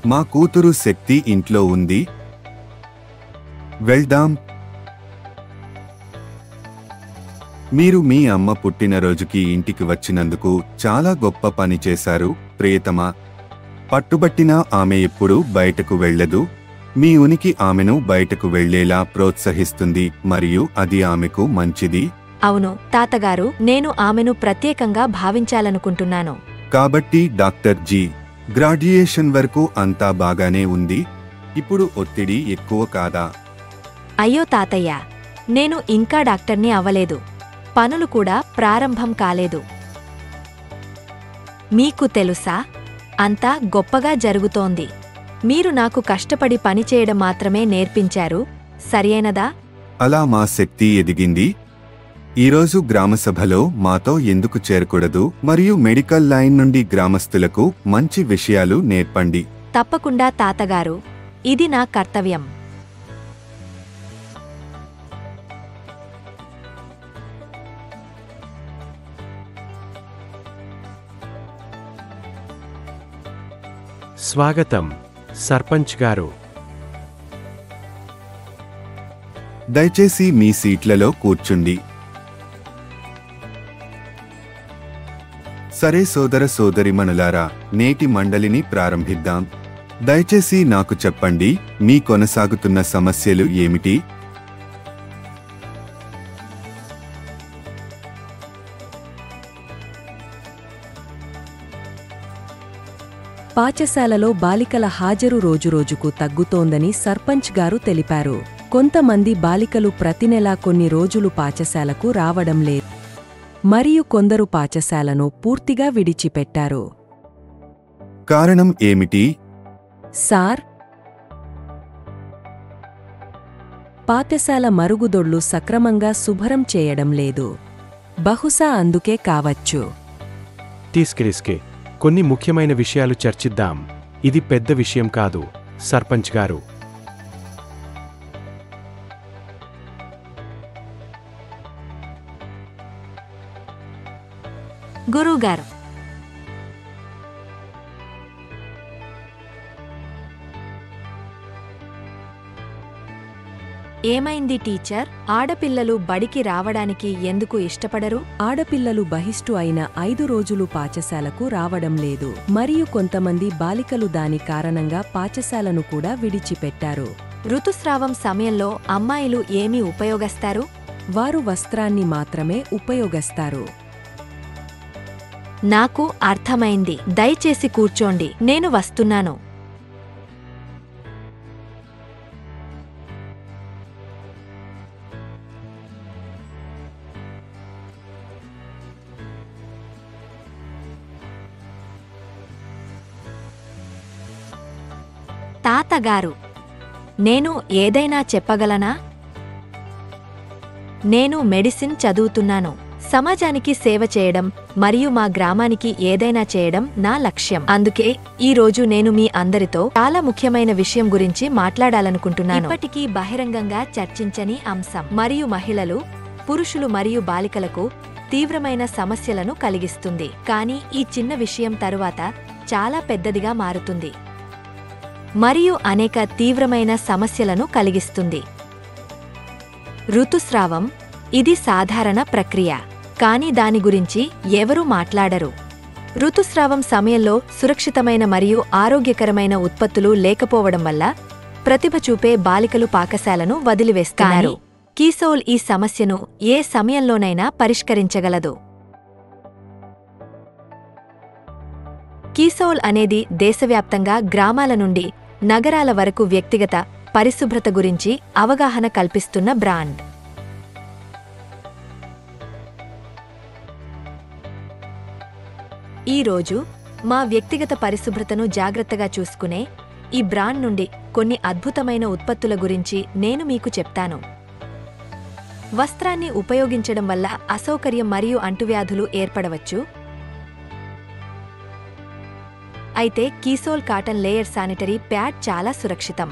మా కూతురు శక్తి ఇంట్లో ఉంది. వెళ్దాం. మీరు మీ అమ్మ పుట్టినరోజుకి ఇంటికి వచ్చినందుకు చాలా గొప్ప పని చేశారు ప్రియతమా. పట్టుబట్టినా ఆమె ఎప్పుడూ బయటకు వెళ్ళదు. మీ ఉనికి ఆమెను బయటకు వెళ్లేలా ప్రోత్సహిస్తుంది మరియు అది ఆమెకు మంచిది. అవును తాతగారు, నేను ఆమెను ప్రత్యేకంగా భావించాలనుకుంటున్నాను. కాబట్టి డాక్టర్ జీ, గ్రాడ్యుయేషన్ వరకు అంతా బాగానే ఉంది. ఇప్పుడు ఒత్తిడి ఎక్కువ కాదా? అయ్యో తాతయ్య, నేను ఇంకా డాక్టర్ని అవ్వలేదు. పనులు కూడా ప్రారంభం కాలేదు. మీకు తెలుసా, అంతా గొప్పగా జరుగుతోంది. మీరు నాకు కష్టపడి పనిచేయడం మాత్రమే నేర్పించారు, సరియైనదా? అలా మా శక్తి ఎదిగింది. ఈరోజు గ్రామసభలో మాతో ఎందుకు చేరకూడదు మరియు మెడికల్ లైన్ నుండి గ్రామస్తులకు మంచి విషయాలు నేర్పండి. తప్పకుండా తాతగారు, ఇది నా కర్తవ్యం. స్వాగతం సర్పంచ్ గారు. దయచేసి మీ సీట్లలో కూర్చుండి. సరే సోదర సోదరిమణులారా, నేటి మండలిని ప్రారంభిద్దాం. దయచేసి నాకు చెప్పండి, మీ కొనసాగుతున్న సమస్యలు ఏమిటి? పాఠశాలలో బాలికల హాజరు రోజురోజుకు తగ్గుతోందని సర్పంచ్ గారు తెలిపారు. కొంతమంది బాలికలు ప్రతి నెలా కొన్ని రోజులు పాఠశాలకు రావడం లేదు మరియు కొందరు పాఠశాలను పూర్తిగా విడిచిపెట్టారు. కారణం ఏమిటి? సార్, పాఠశాల మరుగుదొడ్లు సక్రమంగా శుభ్రం చేయడం లేదు. బహుశా అందుకే కావచ్చు. తీసుకెళ్ళి కొన్ని ముఖ్యమైన విషయాలు చర్చిద్దాం. ఇది పెద్ద విషయం కాదు సర్పంచ్ గారు. గురువుగారు, ఏమైంది టీచర్? ఆడపిల్లలు బడికి రావడానికి ఎందుకు ఇష్టపడరు? ఆడపిల్లలు బహిష్టు అయిన 5 రోజులు పాఠశాలకు రావడం లేదు మరియు కొంతమంది బాలికలు దాని కారణంగా పాఠశాలను కూడా విడిచిపెట్టారు. ఋతుస్రావం సమయంలో అమ్మాయిలు ఏమి ఉపయోగిస్తారు? వారు వస్త్రాన్ని మాత్రమే ఉపయోగిస్తారు. నాకు అర్థమైంది. దయచేసి కూర్చోండి, నేను వస్తున్నాను. తాతగారు, నేను ఏదైనా చెప్పగలనా? నేను మెడిసిన్ చదువుతున్నాను. సమాజానికి సేవ చేయడం మరియు మా గ్రామానికి ఏదైనా చేయడం నా లక్ష్యం. అందుకే ఈ రోజు నేను మీ అందరితో చాలా ముఖ్యమైన విషయం గురించి మాట్లాడాలనుకుంటున్నాను. ఇప్పటికీ బహిరంగంగా చర్చించని అంశం మరియు మహిళలు, పురుషులు మరియు బాలికలకు తీవ్రమైన సమస్యలను కలిగిస్తుంది. కానీ ఈ చిన్న విషయం తరువాత చాలా పెద్దదిగా మారుతుంది మరియు అనేక తీవ్రమైన సమస్యలను కలిగిస్తుంది. ఋతుస్రావం, ఇది సాధారణ ప్రక్రియ, కానీ దాని గురించి ఎవరూ మాట్లాడరు. ఋతుస్రావం సమయంలో సురక్షితమైన మరియు ఆరోగ్యకరమైన ఉత్పత్తులు లేకపోవడం వల్ల ప్రతిభ చూపే బాలికలు పాఠశాలను వదిలివేస్తున్నారు. కీసోల్ ఈ సమస్యను ఏ సమయంలోనైనా పరిష్కరించగలదు. కీసోల్ అనేది దేశవ్యాప్తంగా గ్రామాల నుండి నగరాల వరకు వ్యక్తిగత పరిశుభ్రత గురించి అవగాహన కల్పిస్తున్న బ్రాండ్. ఈరోజు మా వ్యక్తిగత పరిశుభ్రతను జాగ్రత్తగా చూసుకునే ఈ బ్రాండ్ నుండి కొన్ని అద్భుతమైన ఉత్పత్తుల గురించి నేను మీకు చెప్తాను. వస్త్రాన్ని ఉపయోగించడం వల్ల అసౌకర్యం మరియు అంటువ్యాధులు ఏర్పడవచ్చు. అయితే కీసోల్ కాటన్ లేయర్ శానిటరీ ప్యాడ్ చాలా సురక్షితం.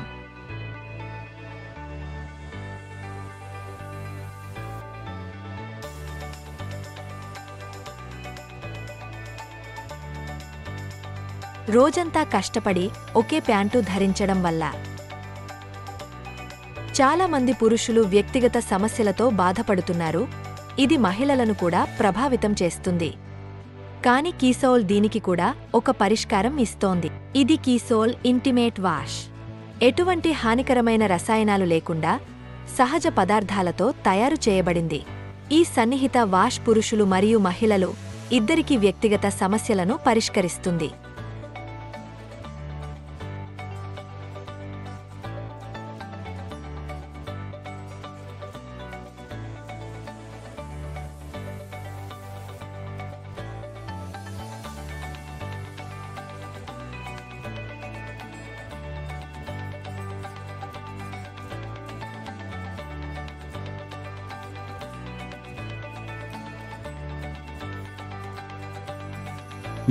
రోజంతా కష్టపడి ఒకే ప్యాంటు ధరించడం వల్ల. చాలా మంది పురుషులు వ్యక్తిగత సమస్యలతో బాధపడుతున్నారు. ఇది మహిళలను కూడా ప్రభావితం చేస్తుంది. కాని కీసోల్ దీనికి కూడా ఒక పరిష్కారం ఇస్తోంది. ఇది కీసోల్ ఇంటిమేట్ వాష్. ఎటువంటి హానికరమైన రసాయనాలు లేకుండా సహజ పదార్థాలతో తయారు చేయబడింది. ఈ సన్నిహిత వాష్ పురుషులు మరియు మహిళలు ఇద్దరికీ వ్యక్తిగత సమస్యలను పరిష్కరిస్తుంది.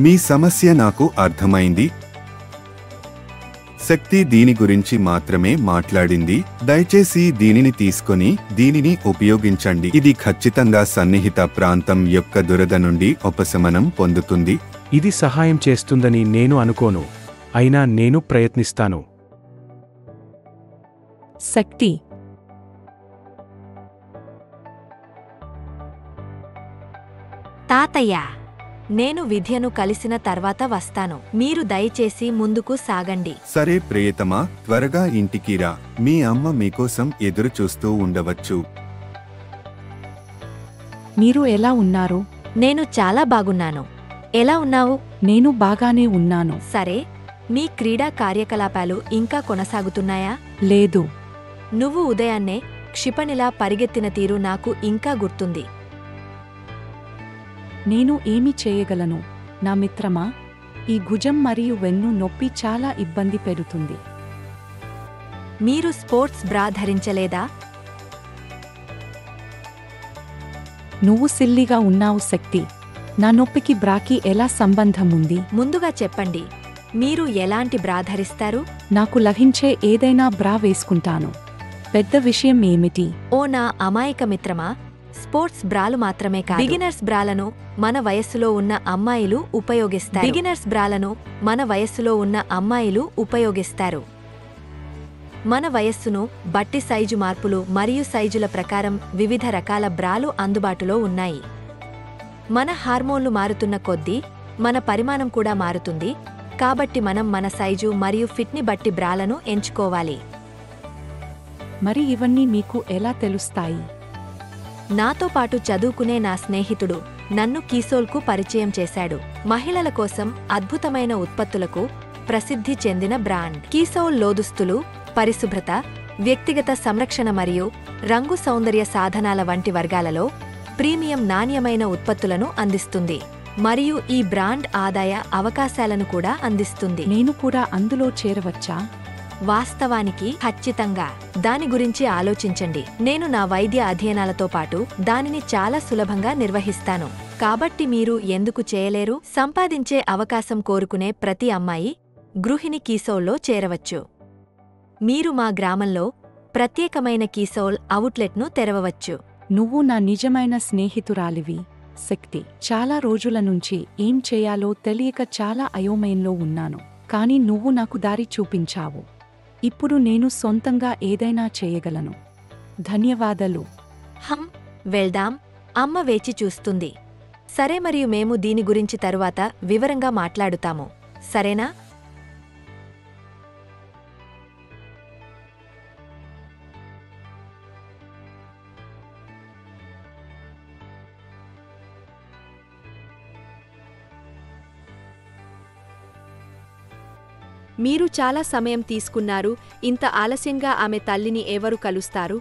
మీ సమస్య నాకు అర్థమైంది. శక్తి దీని గురించి మాత్రమే మాట్లాడింది. దయచేసి దీనిని తీసుకొని దీనిని ఉపయోగించండి. ఇది ఖచ్చితంగా సన్నిహిత ప్రాంతం యొక్క దురద నుండి ఉపశమనం పొందుతుంది. ఇది సహాయం చేస్తుందని నేను అనుకోను, అయినా నేను ప్రయత్నిస్తాను. శక్తి. తాతయ్య, నేను విద్యను కలిసిన తర్వాత వస్తాను. మీరు దయచేసి ముందుకు సాగండి. సరే ప్రియతమా, త్వరగా ఇంటికి రా. మీ అమ్మ మీకోసం ఎదురు చూస్తూ ఉండవచ్చు. మీరు ఎలా ఉన్నారు? నేను చాలా బాగున్నాను. ఎలా ఉన్నావు? నేను బాగానే ఉన్నాను. సరే, మీ క్రీడా కార్యకలాపాలు ఇంకా కొనసాగుతున్నాయా? లేదు. నువ్వు ఉదయాన్నే క్షిపణిలా పరిగెత్తిన తీరు నాకు ఇంకా గుర్తుంది. నేను ఏమి చేయగలను నా మిత్రమా? ఈ భుజం మరియు వెన్ను నొప్పి చాలా ఇబ్బంది పెడుతుంది. మీరు స్పోర్ట్స్ బ్రా ధరించలేదా? నువ్వు సిల్లిగా ఉన్నావు శక్తి. నా నొప్పికి బ్రాకి ఎలా సంబంధం ఉంది? ముందుగా చెప్పండి, మీరు ఎలాంటి బ్రా ధరిస్తారు? నాకు లభించే ఏదైనా బ్రా వేసుకుంటాను. పెద్ద విషయం ఏమిటి? ఓ నా అమాయక మిత్రమా, స్పోర్ట్స్ బ్రాలు మాత్రమే కాదు, బిగినర్స్ బ్రాలను మన వయస్సులో ఉన్న అమ్మాయిలు ఉపయోగిస్తారు. బిగినర్స్ బ్రాలను మన వయస్సులో ఉన్న అమ్మాయిలు ఉపయోగిస్తారు. మన వయస్సును బట్టి సైజు మార్పులు మరియు సైజుల ప్రకారం వివిధ రకాల బ్రాలు అందుబాటులో ఉన్నాయి. మన హార్మోన్లు మారుతున్న కొద్దీ మన పరిమాణం కూడా మారుతుంది. కాబట్టి మనం మన సైజు మరియు ఫిట్ని బట్టి బ్రాలను ఎంచుకోవాలి. మరి ఇవన్నీ మీకు ఎలా తెలుస్తాయి? నాతో పాటు చదువుకునే నా స్నేహితుడు నన్ను కీసోల్కు పరిచయం చేశాడు. మహిళల కోసం అద్భుతమైన ఉత్పత్తులకు ప్రసిద్ధి చెందిన బ్రాండ్ కీసోల్ లోదుస్తులు, పరిశుభ్రత, వ్యక్తిగత సంరక్షణ మరియు రంగు సౌందర్య సాధనాల వంటి వర్గాలలో ప్రీమియం నాణ్యమైన ఉత్పత్తులను అందిస్తుంది. మరియు ఈ బ్రాండ్ ఆదాయ అవకాశాలను కూడా అందిస్తుంది. నేను కూడా అందులో చేరవచ్చా? వాస్తవానికి ఖచ్చితంగా. దాని గురించి ఆలోచించండి. నేను నా వైద్య అధ్యయనాలతో పాటు దానిని చాలా సులభంగా నిర్వహిస్తాను. కాబట్టి మీరు ఎందుకు చేయలేరు? సంపాదించే అవకాశం కోరుకునే ప్రతి అమ్మాయి గృహిణి కీసోల్లో చేరవచ్చు. మీరు మా గ్రామంలో ప్రత్యేకమైన కీసోల్ అవుట్లెట్ను తెరవవచ్చు. నువ్వు నా నిజమైన స్నేహితురాలివి శక్తి. చాలా రోజుల నుంచి ఏం చేయాలో తెలియక చాలా అయోమయంలో ఉన్నాను. కాని నువ్వు నాకు దారి చూపించావు. ఇప్పుడు నేను సొంతంగా ఏదైనా చేయగలను. ధన్యవాదాలు. వెళ్దాం. అమ్మ వేచి చూస్తుంది. సరే, మరియు మేము దీని గురించి తరువాత వివరంగా మాట్లాడుతాము. సరేనా? మీరు చాలా సమయం తీసుకున్నారు. ఇంత ఆలస్యంగా ఆమె తల్లిని ఎవరు కలుస్తారు?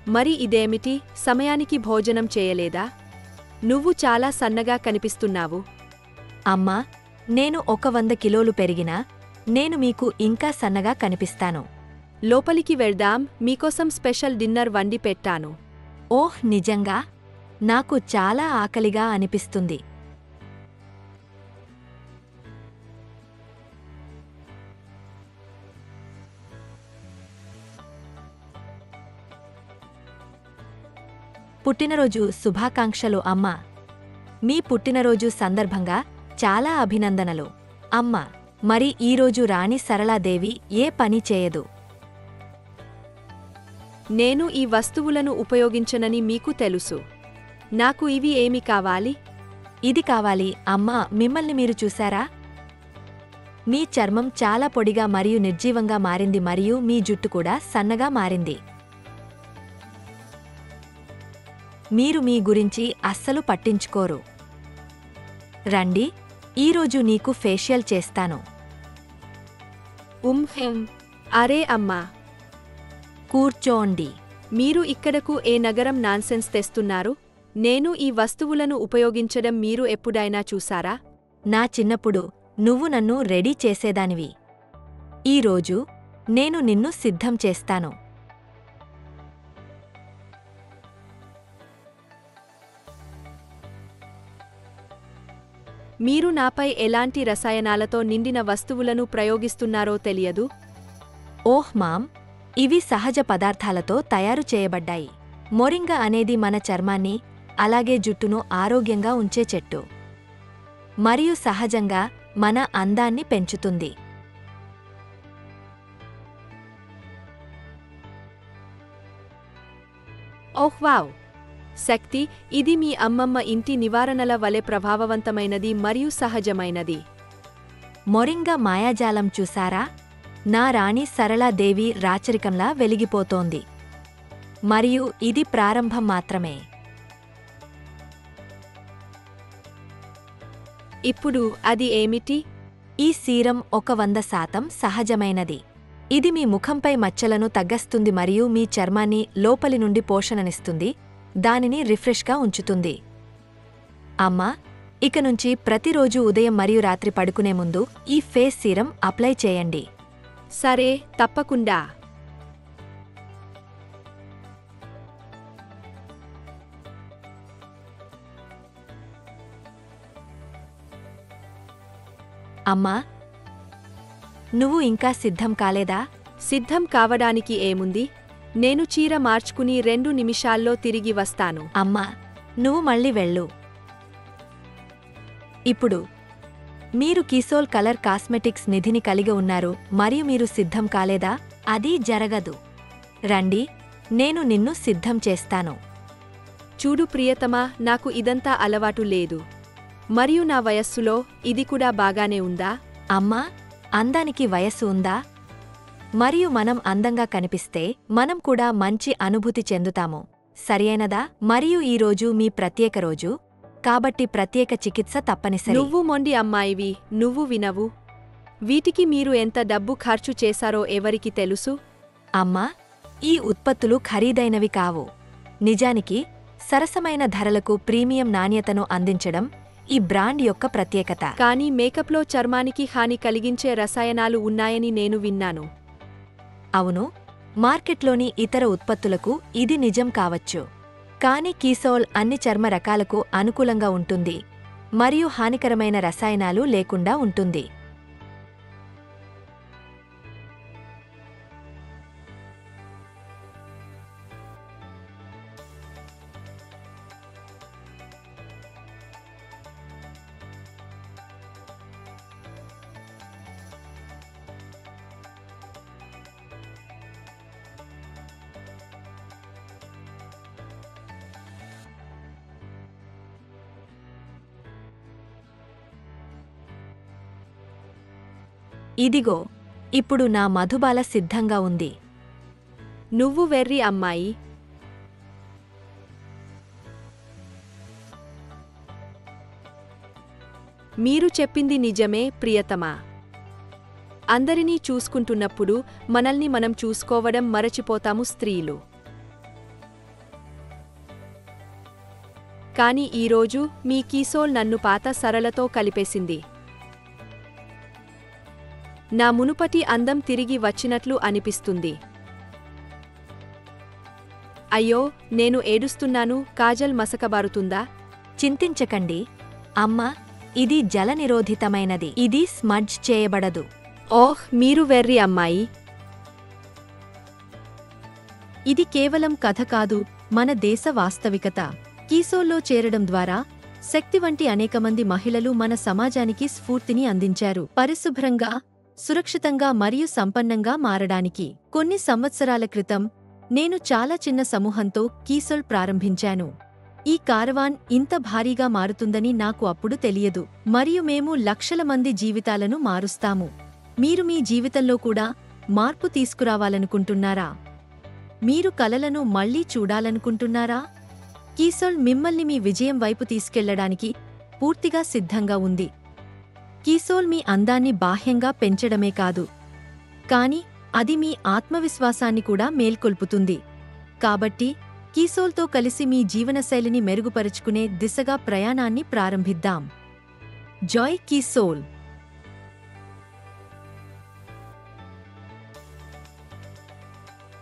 మరి ఇదేమిటి? సమయానికి భోజనం చేయలేదా? నువ్వు చాలా సన్నగా కనిపిస్తున్నావు. అమ్మా, నేను 100 కిలోలు పెరిగినా నేను మీకు ఇంకా సన్నగా కనిపిస్తాను. లోపలికి వెళ్దాం. మీకోసం స్పెషల్ డిన్నర్ వండి పెట్టాను. ఓహ్, నిజంగా? నాకు చాలా ఆకలిగా అనిపిస్తుంది. పుట్టినరోజు శుభాకాంక్షలు అమ్మా. మీ పుట్టినరోజు సందర్భంగా చాలా అభినందనలు. అమ్మా, మరి ఈరోజు రాణి సరళాదేవి ఏ పని చేయదు. నేను ఈ వస్తువులను ఉపయోగించనని మీకు తెలుసు. నాకు ఇవి ఏమి కావాలి? ఇది కావాలి. అమ్మా, మిమ్మల్ని మీరు చూశారా? మీ చర్మం చాలా పొడిగా మరియు నిర్జీవంగా మారింది మరియు మీ జుట్టు కూడా సన్నగా మారింది. మీరు మీ గురించి అస్సలు పట్టించుకోరు. రండి, ఈరోజు నీకు ఫేషియల్ చేస్తాను. అరే అమ్మా, కూర్చోండి. మీరు ఇక్కడకు ఏ నగరం నాన్సెన్స్ తెస్తున్నారు? నేను ఈ వస్తువులను ఉపయోగించడం మీరు ఎప్పుడైనా చూసారా? నా చిన్నప్పుడు నువ్వు నన్ను రెడీ చేసేదానివి. ఈరోజు నేను నిన్ను సిద్ధం చేస్తాను. మీరు నాపై ఎలాంటి రసాయనాలతో నిండిన వస్తువులను ప్రయోగిస్తున్నారో తెలియదు. ఓహ్ మామ్, ఇవి సహజ పదార్థాలతో తయారు చేయబడ్డాయి. మొరింగా అనేది మన చర్మాన్ని, అలాగే జుట్టును ఆరోగ్యంగా ఉంచే చెట్టు. మరియు సహజంగా మన అందాన్ని పెంచుతుంది. ఓహ్ వావ్! శక్తి, ఇది మీ అమ్మమ్మ ఇంటి నివారణల వలె ప్రభావవంతమైనది మరియు సహజమైనది. మొరింగా మాయాజాలం చూసారా? నా రాణి సరళాదేవి రాచరికంలా వెలిగిపోతోంది. మరియు ఇది ప్రారంభం మాత్రమే. ఇప్పుడు అది ఏమిటి? ఈ సీరం 100% సహజమైనది. ఇది మీ ముఖంపై మచ్చలను తగ్గస్తుంది మరియు మీ చర్మాన్ని లోపలి నుండి పోషణనిస్తుంది, దానిని రిఫ్రెష్గా ఉంచుతుంది. అమ్మా, ఇక నుంచి ప్రతిరోజు ఉదయం మరియు రాత్రి పడుకునే ముందు ఈ ఫేస్ సీరం అప్లై చేయండి. సరే, తప్పకుండా. అమ్మా, నువ్వు ఇంకా సిద్ధం కాలేదా? సిద్ధం కావడానికి ఏముంది? నేను చీర మార్చుకుని 2 నిమిషాల్లో తిరిగి వస్తాను. అమ్మా, నువ్వు మళ్ళీ వెళ్ళు. ఇప్పుడు మీరు కిసోల్ కలర్ కాస్మెటిక్స్ నిధిని కలిగి ఉన్నారు మరియు మీరు సిద్ధం కాలేదా? అది జరగదు. రండి, నేను నిన్ను సిద్ధం చేస్తాను. చూడు ప్రియతమా, నాకు ఇదంతా అలవాటు లేదు. మరియు నా వయస్సులో ఇది కూడా బాగానే ఉందా? అమ్మా, అందానికి వయస్సు ఉందా? మరియు మనం అందంగా కనిపిస్తే మనం కూడా మంచి అనుభూతి చెందుతాము, సరియైనదా? మరియు ఈరోజు మీ ప్రత్యేక రోజు, కాబట్టి ప్రత్యేక చికిత్స తప్పనిసరి. నువ్వు మొండి అమ్మాయివి, నువ్వు వినవు. వీటికి మీరు ఎంత డబ్బు ఖర్చు చేశారో ఎవరికి తెలుసు? అమ్మా, ఈ ఉత్పత్తులు ఖరీదైనవి కావు. నిజానికి సరసమైన ధరలకు ప్రీమియం నాణ్యతను అందించడం ఈ బ్రాండ్ యొక్క ప్రత్యేకత. కానీ మేకప్లో చర్మానికి హాని కలిగించే రసాయనాలు ఉన్నాయని నేను విన్నాను. అవును, మార్కెట్లోని ఇతర ఉత్పత్తులకు ఇది నిజం కావచ్చు. కానీ కీసోల్ అన్ని చర్మ రకాలకు అనుకూలంగా ఉంటుంది మరియు హానికరమైన రసాయనాలు లేకుండా ఉంటుంది. ఇదిగో, ఇప్పుడు నా మధుబాల సిద్ధంగా ఉంది. నువ్వు వెర్రి అమ్మాయి. మీరు చెప్పింది నిజమే ప్రియతమా. అందరినీ చూసుకుంటున్నప్పుడు మనల్ని మనం చూసుకోవడం మరచిపోతాము స్త్రీలు. కాని ఈరోజు మీ కీసోల్ నన్ను పాత సరళతో కలిపేసింది. నా మునుపటి అందం తిరిగి వచ్చినట్లు అనిపిస్తుంది. అయ్యో, నేను ఏడుస్తున్నాను. కాజల్ మసకబారుతుందా? చింతించకండి అమ్మా, ఇది జలనిరోధితమైనది. ఇది స్మడ్జ్ చేయబడదు. ఓహ్, మీరు వెర్రి అమ్మాయి. ఇది కేవలం కథ కాదు, మన దేశ వాస్తవికత. కీసోల్లో చేరడం ద్వారా శక్తి వంటి అనేక మంది మహిళలు మన సమాజానికి స్ఫూర్తిని అందించారు పరిశుభ్రంగా సురక్షితంగా మరియు సంపన్నంగా మారడానికి. కొన్ని సంవత్సరాల క్రితం నేను చాలా చిన్న సమూహంతో కీసోల్ ప్రారంభించాను. ఈ కారవాన్ ఇంత భారీగా మారుతుందని నాకు అప్పుడు తెలియదు. మరియు మేము లక్షల మంది జీవితాలను మారుస్తాము. మీరు మీ జీవితంలో కూడా మార్పు తీసుకురావాలనుకుంటున్నారా? మీరు కలలను మళ్లీ చూడాలనుకుంటున్నారా? కీసోల్ మిమ్మల్ని మీ విజయం వైపు తీసుకెళ్లడానికి పూర్తిగా సిద్ధంగా ఉంది. కీసోల్ మీ అందాన్ని బాహ్యంగా పెంచడమే కాదు, కాని అది మీ ఆత్మవిశ్వాసాన్ని కూడా మేల్కొల్పుతుంది. కాబట్టి కీసోల్తో కలిసి మీ జీవనశైలిని మెరుగుపరుచుకునే దిశగా ప్రయాణాన్ని ప్రారంభిద్దాం. జాయ్ కీసోల్.